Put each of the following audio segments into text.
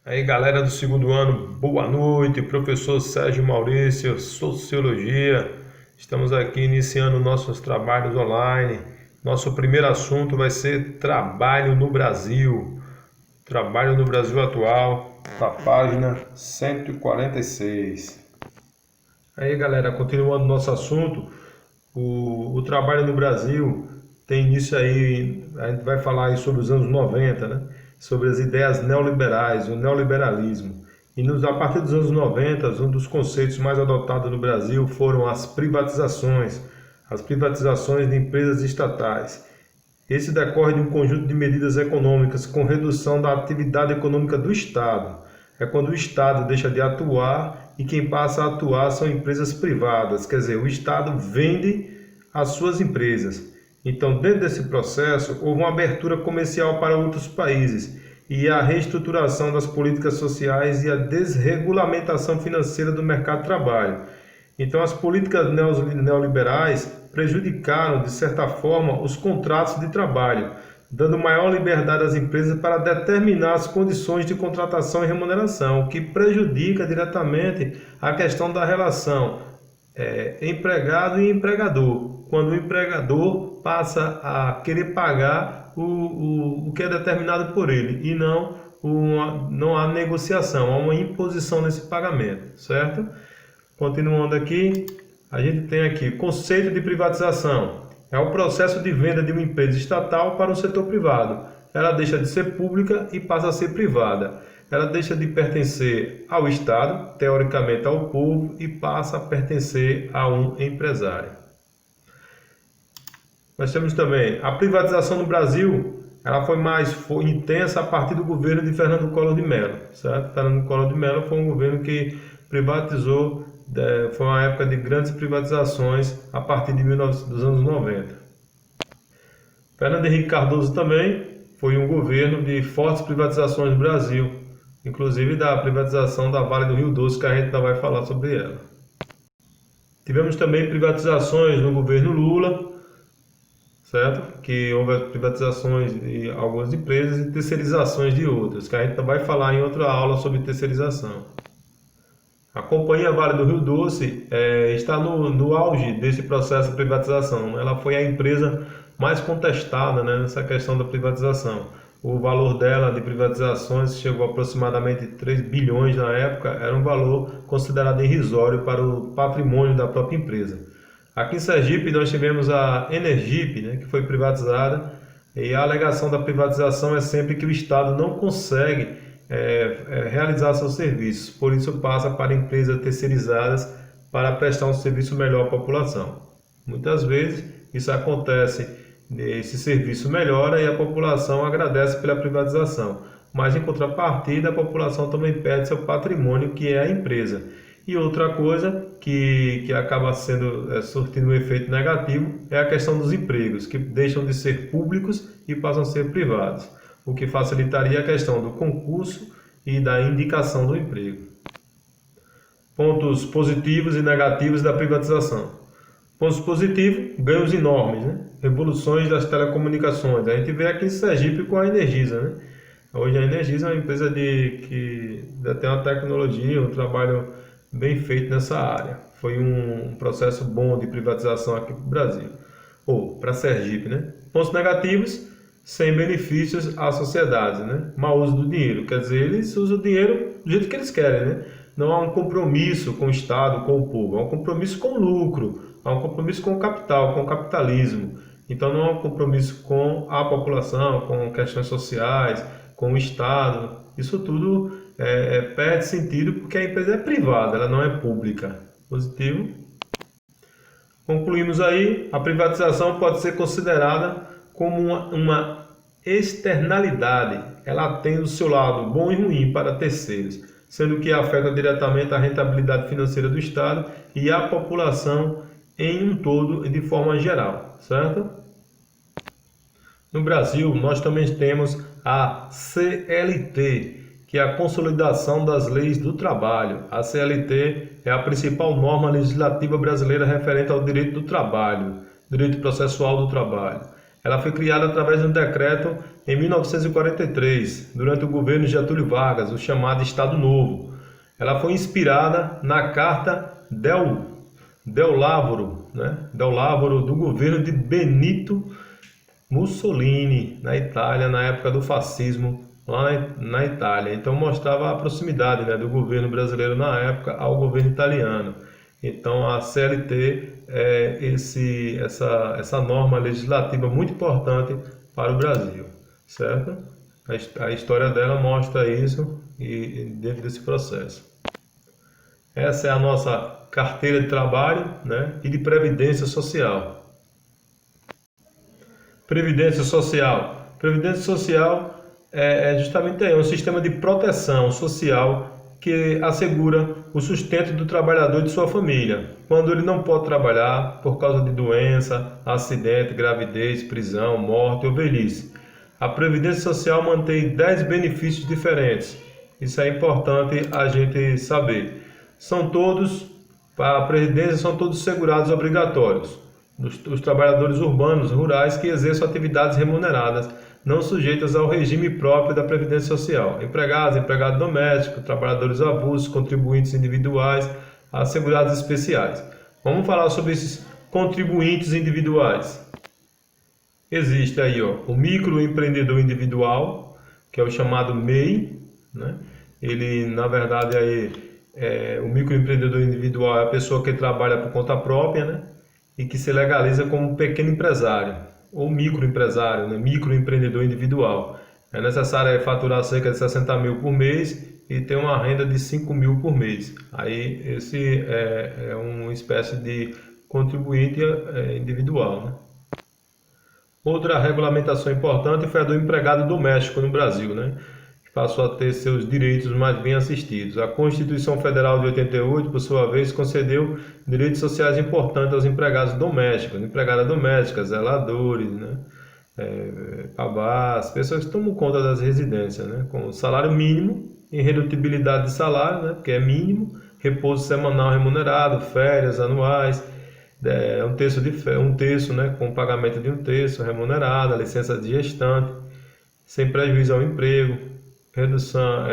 Aí, galera do segundo ano, boa noite. Professor Sérgio Maurício, Sociologia. Estamos aqui iniciando nossos trabalhos online. Nosso primeiro assunto vai ser trabalho no Brasil. Trabalho no Brasil atual, na página 146. Aí, galera, continuando nosso assunto, o trabalho no Brasil tem início aí, a gente vai falar aí sobre os anos 90, né? Sobre as ideias neoliberais, o neoliberalismo. A partir dos anos 90, um dos conceitos mais adotados no Brasil foram as privatizações de empresas estatais. Esse decorre de um conjunto de medidas econômicas com redução da atividade econômica do Estado. É quando o Estado deixa de atuar e quem passa a atuar são empresas privadas, quer dizer, o Estado vende as suas empresas. Então, dentro desse processo, houve uma abertura comercial para outros países e a reestruturação das políticas sociais e a desregulamentação financeira do mercado de trabalho. Então, as políticas neoliberais prejudicaram, de certa forma, os contratos de trabalho, dando maior liberdade às empresas para determinar as condições de contratação e remuneração, o que prejudica diretamente a questão da relação empregado e empregador, quando o empregador passa a querer pagar o que é determinado por ele e não há negociação, há uma imposição nesse pagamento, certo? Continuando aqui, a gente tem aqui conceito de privatização. É o processo de venda de uma empresa estatal para o setor privado. Ela deixa de ser pública e passa a ser privada. Ela deixa de pertencer ao Estado, teoricamente ao povo, e passa a pertencer a um empresário. Nós temos também a privatização no Brasil. Ela foi mais intensa a partir do governo de Fernando Collor de Mello, certo? Fernando Collor de Mello foi um governo que privatizou, foi uma época de grandes privatizações a partir dos anos 90. Fernando Henrique Cardoso também foi um governo de fortes privatizações no Brasil, inclusive da privatização da Vale do Rio Doce, que a gente ainda vai falar sobre ela. Tivemos também privatizações no governo Lula, certo? Que houve privatizações de algumas empresas e terceirizações de outras, que a gente vai falar em outra aula sobre terceirização. A Companhia Vale do Rio Doce está no auge desse processo de privatização. Ela foi a empresa mais contestada, né, nessa questão da privatização. O valor dela de privatizações chegou a aproximadamente 3 bilhões na época, era um valor considerado irrisório para o patrimônio da própria empresa. Aqui em Sergipe nós tivemos a Energip, né, que foi privatizada, e a alegação da privatização é sempre que o Estado não consegue realizar seus serviços, por isso passa para empresas terceirizadas para prestar um serviço melhor à população. Muitas vezes isso acontece, esse serviço melhora e a população agradece pela privatização, mas em contrapartida a população também perde seu patrimônio, que é a empresa. E outra coisa que acaba surtindo um efeito negativo é a questão dos empregos, que deixam de ser públicos e passam a ser privados, o que facilitaria a questão do concurso e da indicação do emprego. Pontos positivos e negativos da privatização. Pontos positivos, ganhos enormes, né? Revoluções das telecomunicações. A gente vê aqui em Sergipe com a Energisa, né? Hoje a Energisa é uma empresa que já tem uma tecnologia, um trabalho bem feito nessa área. Foi um processo bom de privatização aqui para o Brasil, ou para Sergipe, né? Pontos negativos, sem benefícios à sociedade, né? Mau uso do dinheiro, quer dizer, eles usam o dinheiro do jeito que eles querem, né? Não há um compromisso com o Estado, com o povo, há um compromisso com o lucro, há um compromisso com o capital, com o capitalismo. Então não há um compromisso com a população, com questões sociais, com o Estado. Isso tudo perde sentido porque a empresa é privada, ela não é pública. Positivo. Concluímos aí, a privatização pode ser considerada como uma externalidade. Ela tem o seu lado bom e ruim para terceiros, sendo que afeta diretamente a rentabilidade financeira do Estado e a população em um todo e de forma geral, certo? No Brasil, nós também temos a CLT, que é a Consolidação das Leis do Trabalho. A CLT é a principal norma legislativa brasileira referente ao direito do trabalho, direito processual do trabalho. Ela foi criada através de um decreto em 1943, durante o governo Getúlio Vargas, o chamado Estado Novo. Ela foi inspirada na Carta Del Lavoro, Del Lavoro do governo de Benito Mussolini, na Itália, na época do fascismo, lá na Itália. Então mostrava a proximidade, do governo brasileiro na época ao governo italiano. Então a CLT é essa norma legislativa muito importante para o Brasil, certo? A história dela mostra isso e dentro desse processo. Essa é a nossa carteira de trabalho, e de previdência social. Previdência Social. Previdência Social é justamente um sistema de proteção social que assegura o sustento do trabalhador e de sua família, quando ele não pode trabalhar por causa de doença, acidente, gravidez, prisão, morte ou velhice. A Previdência Social mantém 10 benefícios diferentes. Isso é importante a gente saber. Para a Previdência, são todos segurados obrigatórios. Os trabalhadores urbanos, rurais, que exerçam atividades remuneradas, não sujeitas ao regime próprio da Previdência Social. Empregados domésticos, trabalhadores avulsos, contribuintes individuais, assegurados especiais. Vamos falar sobre esses contribuintes individuais. Existe aí o microempreendedor individual, que é o chamado MEI, Ele, na verdade, o microempreendedor individual é a pessoa que trabalha por conta própria, e que se legaliza como pequeno empresário ou microempresário, microempreendedor individual. É necessário faturar cerca de 60 mil por mês e ter uma renda de 5 mil por mês. Aí esse é uma espécie de contribuinte individual. Outra regulamentação importante foi a do empregado doméstico no Brasil, que passou a ter seus direitos mais bem assistidos. A Constituição Federal de 88, por sua vez, concedeu direitos sociais importantes aos empregados domésticos, empregadas domésticas, zeladores, babás, pessoas que tomam conta das residências, com salário mínimo, irredutibilidade de salário, porque é mínimo, repouso semanal remunerado, férias anuais, um terço, com pagamento de um terço remunerado, licença de gestante, sem prejuízo ao emprego, redução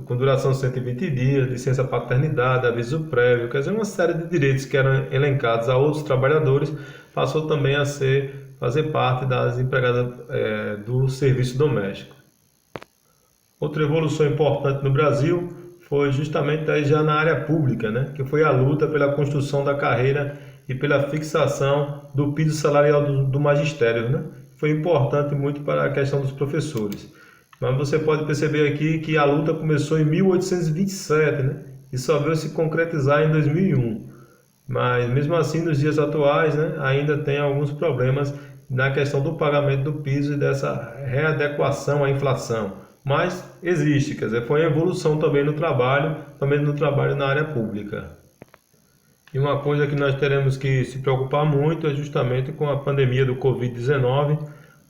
com duração de 120 dias, licença paternidade, aviso prévio, quer dizer, uma série de direitos que eram elencados a outros trabalhadores, passou também a fazer parte das empregadas do serviço doméstico. Outra evolução importante no Brasil foi justamente aí já na área pública, que foi a luta pela construção da carreira e pela fixação do piso salarial do magistério, Foi importante muito para a questão dos professores. Mas você pode perceber aqui que a luta começou em 1827, e só veio se concretizar em 2001. Mas mesmo assim, nos dias atuais, ainda tem alguns problemas na questão do pagamento do piso e dessa readequação à inflação. Mas existe, quer dizer, foi uma evolução também no trabalho na área pública. E uma coisa que nós teremos que se preocupar muito é justamente com a pandemia do Covid-19.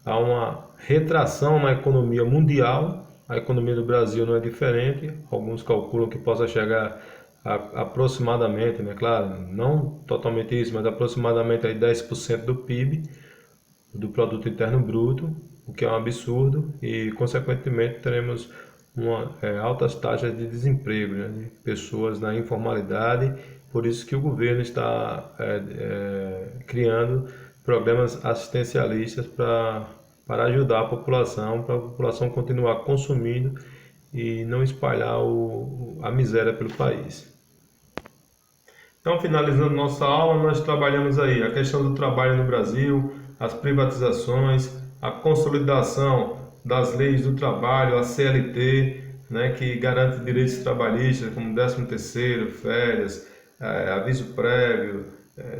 Há uma retração na economia mundial, a economia do Brasil não é diferente, alguns calculam que possa chegar a aproximadamente, claro, não totalmente isso, mas aproximadamente aí 10% do PIB, do Produto Interno Bruto, o que é um absurdo, e consequentemente teremos altas taxas de desemprego, de pessoas na informalidade. Por isso que o governo está criando programas assistencialistas para ajudar a população, para a população continuar consumindo e não espalhar a miséria pelo país. Então, finalizando nossa aula, nós trabalhamos aí a questão do trabalho no Brasil, as privatizações, a consolidação das leis do trabalho, a CLT, que garante direitos trabalhistas como 13º, férias, aviso prévio,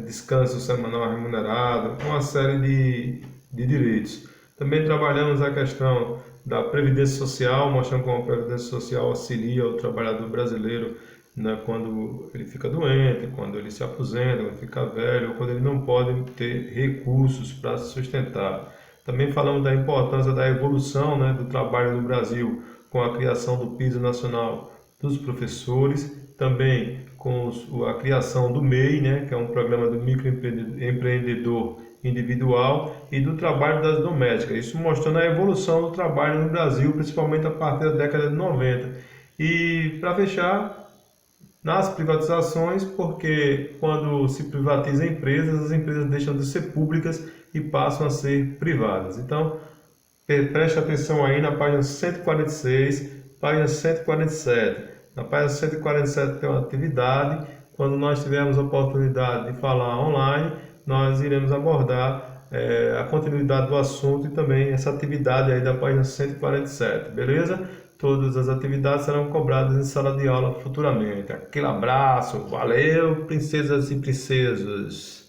descanso semanal remunerado, uma série de direitos. Também trabalhamos a questão da Previdência Social, mostrando como a Previdência Social auxilia o trabalhador brasileiro quando ele fica doente, quando ele se aposenta, quando fica velho, ou quando ele não pode ter recursos para se sustentar. Também falamos da importância da evolução do trabalho no Brasil, com a criação do Piso Nacional dos Professores, também com a criação do MEI, que é um programa do microempreendedor individual e do trabalho das domésticas. Isso mostrando a evolução do trabalho no Brasil, principalmente a partir da década de 90. E para fechar, nas privatizações, porque quando se privatiza empresas, as empresas deixam de ser públicas e passam a ser privadas. Então, preste atenção aí na página 146, página 147. Na página 147 tem uma atividade. Quando nós tivermos a oportunidade de falar online, nós iremos abordar a continuidade do assunto e também essa atividade aí da página 147, beleza? Todas as atividades serão cobradas em sala de aula futuramente. Aquele abraço, valeu, princesas e princesas!